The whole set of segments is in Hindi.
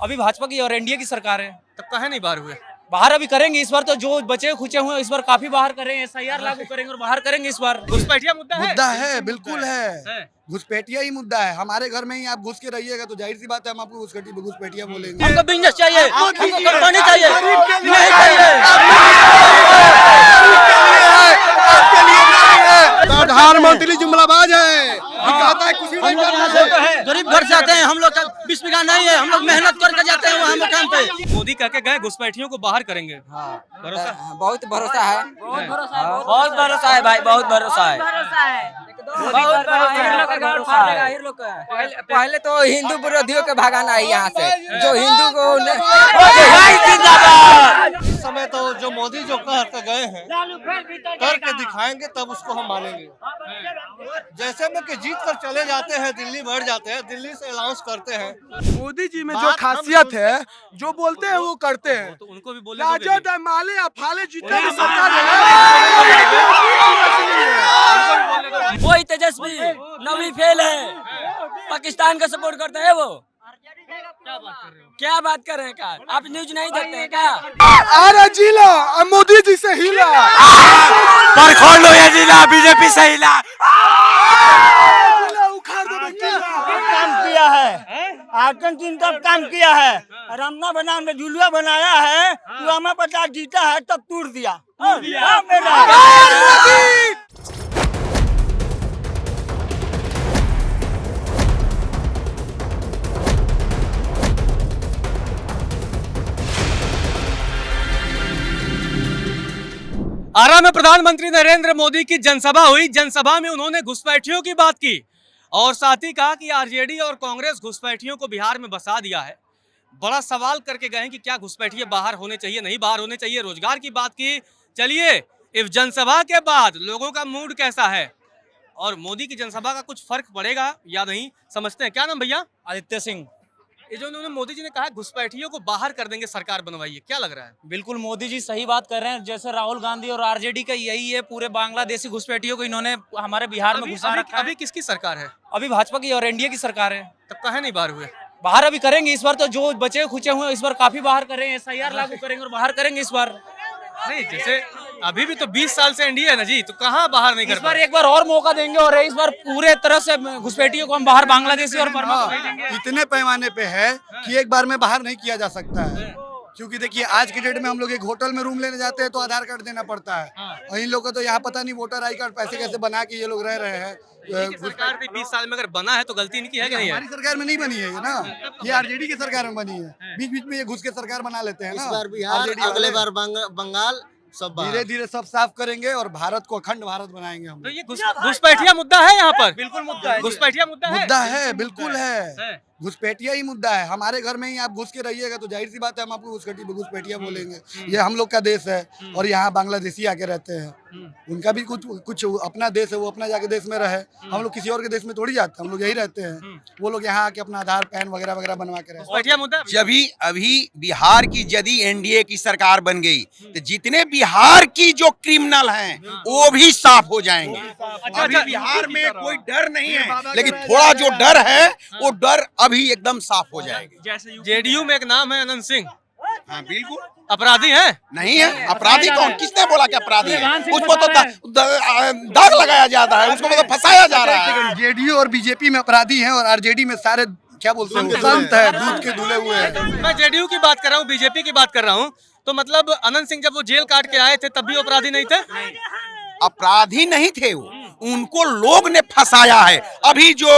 अभी भाजपा की और एनडीए की सरकार है। तब कहे नहीं बाहर हुए? बाहर अभी करेंगे इस बार, तो जो बचे खुचे हुए इस बार काफी बाहर करेंगे, एसआईआर लागू करेंगे और बाहर करेंगे इस बार। घुसपैठिया मुद्दा है, बिल्कुल है। घुसपैठिया ही मुद्दा है। हमारे घर में ही आप घुस के रहिएगा तो जाहिर सी बात है हम आपको घुसपैठिया बोलेंगे। हमको बिजनेस चाहिए, हमको कंपनी चाहिए, नहीं चाहिए। प्रधानमंत्री जुमलाबाज है, कहता है कुछ नहीं करना है। गरीब घर से आते हैं हम लोग का 20 बीघा नहीं है, हम लोग मेहनत करके जाते हैं वहाँ मुकाम पे। मोदी कह के गए घुसपैठियों को बाहर करेंगे। भरोसा? बहुत भरोसा है, बहुत भरोसा है भाई, बहुत भरोसा है। पहले तो हिंदू विरोधियों के भगाना है यहाँ से, जो हिंदू को इस समय तो जो मोदी जो कह के गए हैं करके दिखाएंगे तब उसको हम मानेंगे। जैसे में कि जीत कर चले जाते हैं, दिल्ली बढ़ जाते हैं, दिल्ली से अनाउंस करते हैं। मोदी जी में जो खासियत है, जो बोलते हैं वो करते हैं। तो उनको भी बोलने माले अफाले जितने भी सरकार है वही तेजस्वी नवी फेल है, पाकिस्तान का सपोर्ट करते हैं वो। क्या बात कर रहे हैं का? आप न्यूज नहीं देखते हैं क्या? अरे जिला मोदी जी से हिला पर खोल लो ये जिला, बीजेपी से हिला। काम किया है, आर्जेंटीन तब काम किया है, रमना बनाम में झुलुआ बनाया है, पुलवामा प्रसाद जीता है तब तोड़ दिया। आरा में प्रधानमंत्री नरेंद्र मोदी की जनसभा हुई। जनसभा में उन्होंने घुसपैठियों की बात की और साथ ही कहा कि आरजेडी और कांग्रेस घुसपैठियों को बिहार में बसा दिया है। बड़ा सवाल करके गए कि क्या घुसपैठिए बाहर होने चाहिए, नहीं बाहर होने चाहिए। रोजगार की बात की। चलिए इस जनसभा के बाद लोगों का मूड कैसा है और मोदी की जनसभा का कुछ फर्क पड़ेगा या नहीं, समझते हैं। क्या नाम भैया? आदित्य सिंह। ये जो उन्होंने मोदी जी ने कहा घुसपैठियों को बाहर कर देंगे, सरकार बनवाइए, क्या लग रहा है? बिल्कुल मोदी जी सही बात कर रहे हैं। जैसे राहुल गांधी और आरजेडी का यही है, पूरे बांग्लादेशी घुसपैठियों को इन्होंने हमारे बिहार में घुसा रखा है। अभी किसकी सरकार है? अभी भाजपा की और एनडीए की सरकार है। तब कहे नहीं बाहर हुए? बाहर अभी करेंगे इस बार, तो जो बचे खुचे हुए इस बार काफी बाहर करेंगे, एसआईआर लागू करेंगे और बाहर करेंगे इस बार। नहीं, जैसे अभी भी तो 20 साल से एनडीए है ना जी, तो कहाँ बाहर नहीं कर इस बार एक बार और मौका देंगे और इस बार पूरे तरह से घुसपैठियों को हम बाहर बांग्लादेशी और बर्मा को भेजेंगे। इतने पैमाने पे है कि एक बार में बाहर नहीं किया जा सकता है। क्योंकि देखिए आज की डेट में हम लोग एक होटल में रूम लेने जाते हैं तो आधार कार्ड देना पड़ता है, और इन लोगों को तो यहाँ पता नहीं वोटर आई कार्ड पैसे कैसे बना के ये लोग रह रहे हैं। सरकार थी 20 साल में, अगर बना है तो गलती इनकी है कि नहीं है? हमारी सरकार में नहीं बनी है ये ना, ये आरजेडी की सरकार में बनी है। बीच बीच में ये घुस के सरकार बना लेते हैं ना। इस बार बिहार, अगले बार बंगाल, सब धीरे धीरे सब साफ करेंगे और भारत को अखंड भारत बनाएंगे हम। तो ये घुसपैठिया मुद्दा है यहाँ पर? बिल्कुल मुद्दा है, घुसपैठिया मुद्दा है, बिल्कुल है। घुसपैठिया ही मुद्दा है। हमारे घर में ही आप घुस के रहिएगा तो जाहिर सी बात है हम आपको घुसपैठिया बोलेंगे। ये हम लोग का देश है और यहाँ बांग्लादेशी आके रहते हैं, उनका भी कुछ अपना देश है, वो अपना जाके देश में रहे। हम लोग किसी और के देश में थोड़ी जाते हैं, हम लोग यही रहते हैं। वो लोग यहाँ आके अपना आधार पैन वगैरह वगैरह बनवा के रहते हैं। अभी बिहार की यदि एनडीए की सरकार बन गई तो जितने बिहार की जो क्रिमिनल हैं वो भी साफ हो जाएंगे। अभी बिहार में कोई डर नहीं है, लेकिन थोड़ा जो डर है वो डर अभी एकदम साफ हो जाएगा। जेडीयू में एक नाम है अनंत सिंह। हाँ बिल्कुल। अपराधी है? नहीं है। अपराधी कौन? किसने बोला कि अपराधी है? उसको तो दाग लगाया जाता है, उसको मतलब फंसाया जा रहा है। जेडीयू और बीजेपी में अपराधी हैं और आरजेडी में सारे क्या बोलते हैं संत है, दूध के धुले हुए हैं। मैं जेडीयू की बात कर रहा हूँ, बीजेपी की बात कर रहा हूँ। तो मतलब अनंत सिंह जब वो जेल काट के आए थे तब भी अपराधी नहीं थे? अपराधी नहीं थे वो, उनको लोग ने फंसाया है। अभी जो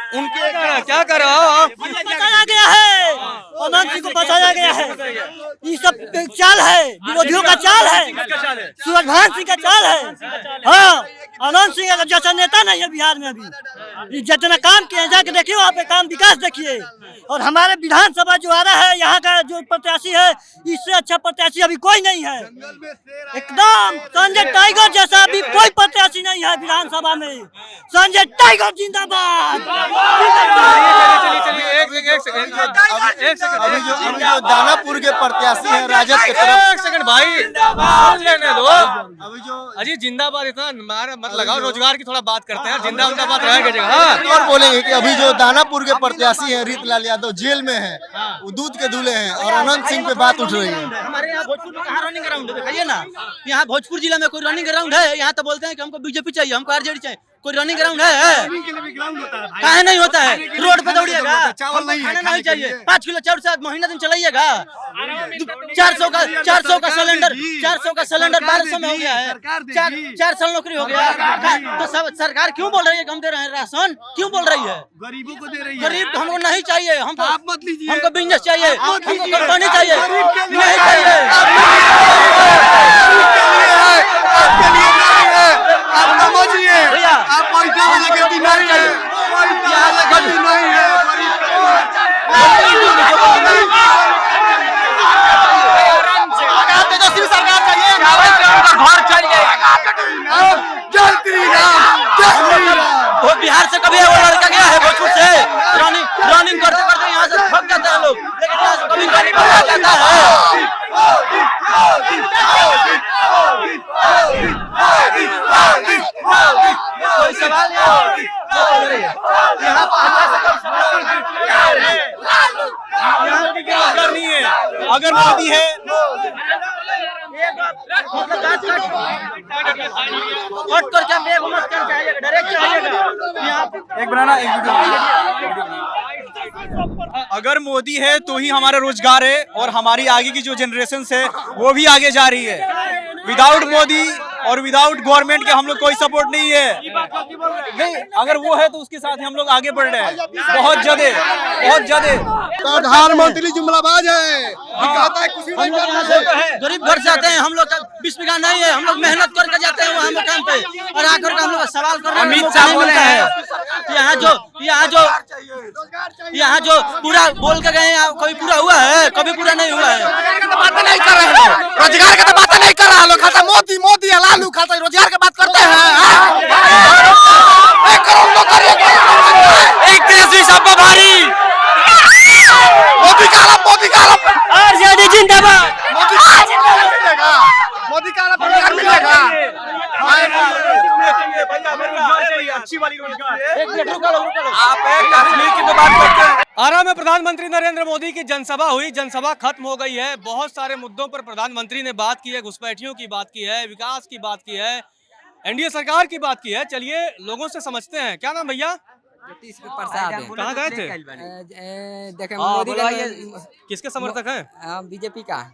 उनके क्या कर रहा हो? फंसाया गया है, अनंत सिंह को फंसाया गया है। ये सब चाल है, विरोधियों का चाल है, सूरजभान सिंह का चाल है। हाँ, अनंत सिंह जैसा नेता नहीं है बिहार में। अभी जितना काम किया जाके देखिए, वहाँ पे काम विकास देखिए। और हमारे विधानसभा जो आ रहा है, यहाँ का जो प्रत्याशी है, इससे अच्छा प्रत्याशी अभी कोई नहीं है। एकदम संजय टाइगर जैसा अभी कोई प्रत्याशी नहीं है विधानसभा में। संजय टाइगर जिंदाबाद। अभी जो दानापुर के प्रत्याशी हैं राजद के तरफ, एक सेकंड भाई, लेने दो। अभी जो अजी जिंदाबाद इतना मारा मत लगाओ, रोजगार की थोड़ा बात करते हैं। जिंदाबाद रहेगा जगह। हाँ। और बोलेंगे कि अभी जो दानापुर के प्रत्याशी हैं रीतलाल यादव जेल में हैं, वो दूध के दूल्हे हैं और अनंत सिंह पे बात उठ रही है। हमारे यहाँ भोजपुर में कहाँ रनिंग ग्राउंड है, बताइए ना। यहाँ भोजपुर जिला में कोई रनिंग ग्राउंड है? यहाँ तो बोलते हैं कि हमको बीजेपी चाहिए, हमको आरजेडी चाहिए। कोई रनिंग ग्राउंड है? कहाँ नहीं होता है? रोड पे दौड़िएगा, चावल नहीं चाहिए, 5 किलो चावल से महीना दिन चलाइएगा। 400 का सिलेंडर 1200 में हो गया है। 4 साल नौकरी हो गया तो सरकार क्यों बोल रही है हम दे रहे हैं राशन? क्यों बोल रही है? गरीबों को दे रही है। गरीब हमको नहीं चाहिए, हमको आप मत लीजिए। हमको बिजनेस चाहिए, हमको कंपनी चाहिए, नहीं चाहिए। आप समझिए, आप पैसा वाले के बीमारी है, पैसा वाले के बीमारी है। तेजस्वी सरकार चाहिए, घर चाहिए। जय श्री राम, जय श्री राम। वो बिहार से कभी वो लड़का गया है भोजपुर से, रनिंग करते करते यहाँ से थक जाते हैं लोग, लेकिन यहाँ से कभी गरीब आ जाता है। कोई सवाल नहीं है। अगर मोदी है कट करके आप एक मत कर चाहिएगा, डायरेक्ट चाहिएगा। एक बनाना अगर मोदी है तो ही हमारा रोजगार है और हमारी आगे की जो जनरेशन है वो भी आगे जा रही है। विदाउट मोदी और विदाउट गवर्नमेंट के हम लोग कोई सपोर्ट नहीं है। नहीं, अगर वो है तो उसके साथ हम लोग आगे बढ़ रहे हैं बहुत ज्यादा। प्रधानमंत्री जुमलाबाज है, कहता है कुछ नहीं करना है। गरीब घर से आते हैं हम लोग का 20 बीघा नहीं है, हम लोग मेहनत करके जाते हैं वहाँ मुकाम पे और आकर के हम लोग सवाल कर रहे हैं। अमित शाह बोले हैं यहाँ जो पूरा बोल के गए हैं, कभी पूरा हुआ है? कभी पूरा नहीं हुआ है। बातें नहीं कर रहे हैं, रोजगार की तो बातें नहीं कर रहा है। लोग खाता मोदी मोदी लालू खाता है, रोजगार की बात करते हैं। 1 करोड़ नौकरी, एक तेजस्वी सब पर भारी। मोदी का आरजेडी जिंदाबाद, मोदी का रोजगार मिलेगा। अच्छी वाली रोजगार। एक मिनट रुको लो। आप कश्मीर की तो बात करते हैं। आरा में प्रधानमंत्री नरेंद्र मोदी की जनसभा हुई। जनसभा खत्म हो गई है। बहुत सारे मुद्दों पर प्रधानमंत्री ने बात की है, घुसपैठियों की बात की है, विकास की बात की है, एनडीए सरकार की बात की है। चलिए लोगों से समझते हैं। क्या नाम भैया? कहाँ गए थे? देखें मोदी का किसके समर्थक हैं? बीजेपी का।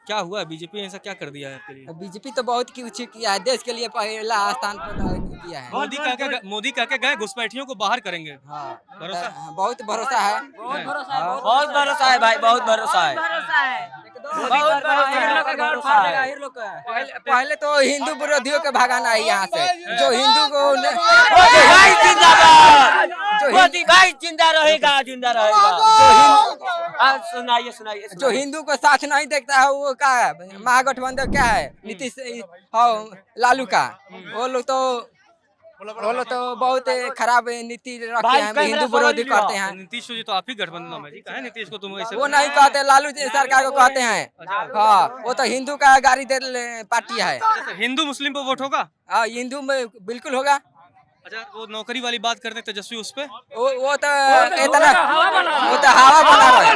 क्या हुआ? बीजेपी ने ऐसा क्या कर दिया है आपके लिए? बीजेपी तो बहुत कुछ किया है, देश के लिए पहला स्थान पर किया है। मोदी कह के गए घुसपैठियों को बाहर करेंगे। हाँ, भरोसा? बहुत भरोसा है। बहुत भरोसा है भाई, बहुत भरोसा है। पहले तो हिंदू विरोधियों के भगाना है यहाँ से। जो हिंदू को मोदी भाई जिंदा रहेगा। सुनाइए। जो हिंदू को साथ नहीं देखता है वो क्या है? महागठबंधन क्या है? नीतीश लालू का। वो लोग तो बहुत खराब नीति रखते हैं, हिंदू विरोधी करते हैं। नीतीश जी तो आप ही गठबंधन में जी, कहा नीतीश को तुम ऐसे? वो नहीं कहते, लालू जी सरकार को कहते हैं। हाँ, वो तो हिंदू का गाड़ी दे पार्टी है। हिंदू मुस्लिम पे वोट होगा? हाँ, हिंदू में बिल्कुल होगा। अच्छा, वो नौकरी वाली बात करते हैं तेजस्वी, उस पे वो तो इतना हवा बना रहा है।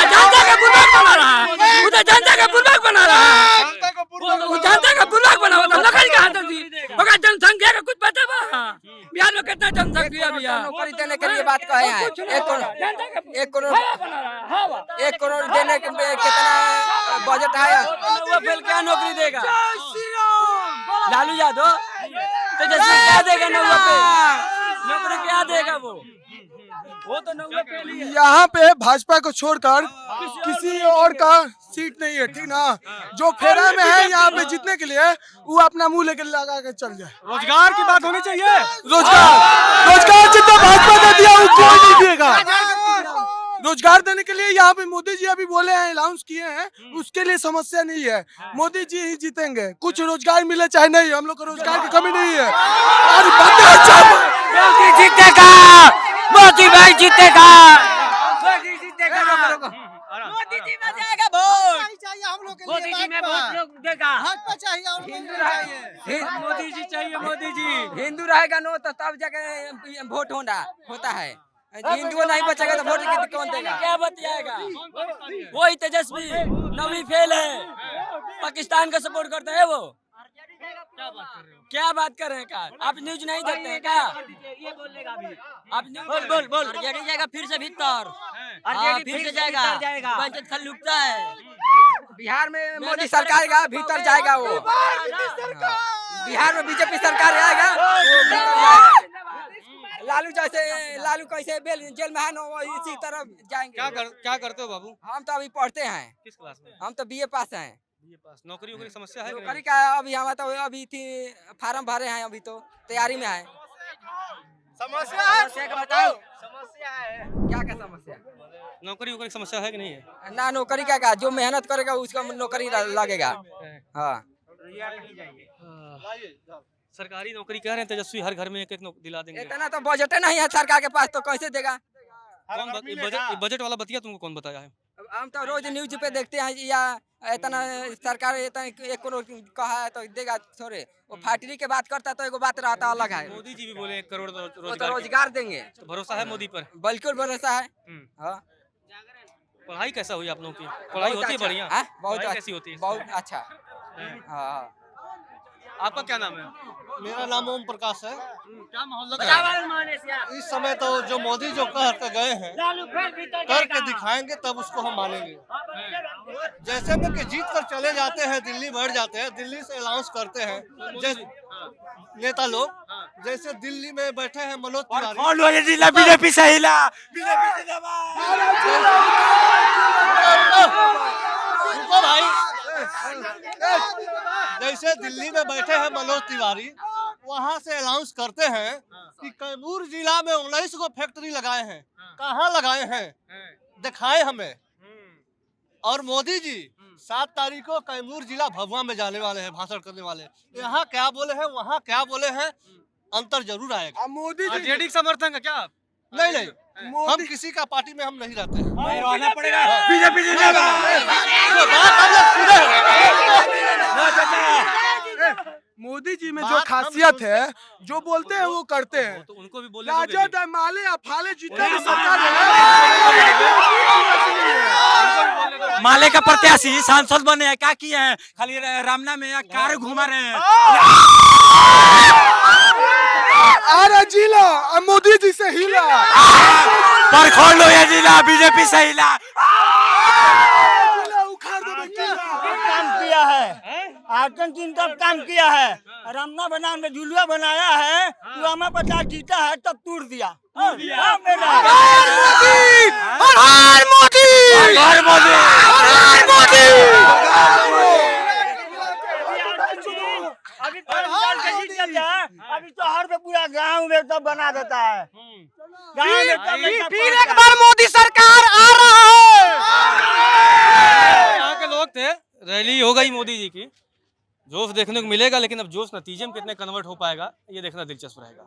जनता का बुर्बक बना रहा है। वो जनता का बुर्बक बना रहा है। नौकरी कहाँ तक दी? मगर जनसंख्या का कुछ पता बा? बिहार में कितना जनसंख्या भैया? नौकरी देने के लिए बात कहे हैं। 1 करोड़ देने के कितना बजट है? वो फिर क्या नौकरी देगा? लालू यादव तेजस्वी क्या देगा? नौकरी क्या देगा? वो तो नौकरी पे लिए। यहाँ पे भाजपा को छोड़कर किसी और का सीट नहीं है, ठीक ना। जो फेरा में है यहाँ पे जीतने के लिए, वो अपना मुंह लेकर लगा के चल जाए। रोजगार की बात होनी चाहिए। रोजगार जितना भाजपा ने दिया वो कोई नहीं देगा। रोजगार देने के लिए यहाँ पे मोदी जी अभी बोले हैं, अनाउंस किए हैं, उसके लिए समस्या नहीं है। मोदी जी ही जीतेंगे। कुछ रोजगार मिले चाहे नहीं, हम लोग को रोजगार की कमी नहीं है। और मोदी जीतेगा, मोदी भाई जीतेगा। मोदी जी में जाएगा वोट। चाहिए हम लोग मोदी जी में वोट देगा, भाजपा चाहिए और मोदी जी चाहिए, मोदी जी। हिंदू रहेगा नो तो तब जगह वोट होता है। हिंदू नहीं बचेगा तो वोट कौन देगा? क्या बतियाएगा? वही तेजस्वी नवी फेल है, पाकिस्तान का सपोर्ट करता है वो। क्या बात कर रहे हैं? का आप न्यूज नहीं देखते हैं क्या? आप न्यूज बोल जाएगा फिर से भीतर, फिर से जाएगा, पंचायत खल लुटता है। बिहार में मोदी सरकार का भीतर जाएगा वो। बिहार में बीजेपी सरकार आएगा वो भीतर जाएगा। लालू कैसे जेल में है ना, वो इसी तरह जाएंगे। क्या करते हो बाबू? हम तो अभी पढ़ते हैं। किस क्लास में? हम तो बीए पास हैं। बीए पास। नौकरी वोकरी समस्या है? नौकरी का अभी हम तो अभी थी फार्म भरे हैं, अभी तो तैयारी में है। समस्या का बताओ। समस्या है क्या समस्या? नौकरी वोकरी समस्या है कि नहीं है? ना नौकरी का जो मेहनत करेगा उसका नौकरी लगेगा। हाँ सरकारी नौकरी कह रहे हैं तेजस्वी, हर घर में एक दिला देंगे। इतना तो बजट नहीं है सरकार के पास, तो कैसे देगा? बजट वाला बतिया तुमको कौन बताया है? हम तो रोज न्यूज पे देखते हैं, या इतना सरकार इतना 1 करोड़ कहा है तो देगा थोड़े। वो फैक्ट्री के बात करता तो एगो बात रहता अलग है। मोदी जी भी बोले 1 करोड़ वो तो रोजगार देंगे। तो भरोसा है मोदी पर? बिल्कुल भरोसा है। हाँ। पढ़ाई कैसा हुई आप लोगों की? पढ़ाई होती है बढ़िया? बहुत कैसी होती है? बहुत अच्छा। हाँ। आपका क्या नाम है? मेरा नाम ओम प्रकाश है। क्या माहौल लग रहा है इस समय? तो जो मोदी जो कह के गए हैं, करके दिखाएंगे तब उसको हम मानेंगे। जैसे में कि जीत कर चले जाते हैं, दिल्ली बढ़ जाते हैं, दिल्ली से अनाउंस करते हैं जैसे नेता लोग, जैसे दिल्ली में बैठे हैं मनोज तिवारी। बीजेपी से हिला, रुको भाई, जैसे दिल्ली में बैठे हैं मनोज तिवारी, वहाँ से अनाउंस करते हैं कि कैमूर जिला में 19 को फैक्ट्री लगाए हैं। कहाँ लगाए हैं दिखाए हमें। और मोदी जी 7 तारीख को कैमूर जिला भभुआ में जाने वाले हैं, भाषण करने वाले। यहाँ क्या बोले हैं, वहाँ क्या बोले हैं, अंतर जरूर आएगा। मोदी जी जेडी समर्थन का क्या? नहीं, हम किसी का पार्टी में हम नहीं रहते हैं। रहना पड़ेगा। बीजेपी मोदी जी में जो खासियत है, जो बोलते हैं वो करते हैं। तो उनको भी बोलने राजद है, माले अफाले जितने भी सरकार है, माले का प्रत्याशी सांसद बने हैं, क्या किए हैं? खाली रामना में कार घुमा रहे हैं। अरे जिला मोदी जी से हिला, पर खोल लो ये जिला बीजेपी से हिला। जिला उखाड़ देवे किला। काम किया है, आतंकी तब काम किया है। रामना बना में झुलुआ बनाया है, पुलवामा 50 जीता है तब तोड़ दिया। अभी तो हर पे पूरा गांव में तब बना देता है। फिर एक बार मोदी सरकार आ रहा है। यहाँ के लोग थे, रैली हो गई मोदी जी की, जोश देखने को मिलेगा, लेकिन अब जोश नतीजे में कितने कन्वर्ट हो पाएगा ये देखना दिलचस्प रहेगा।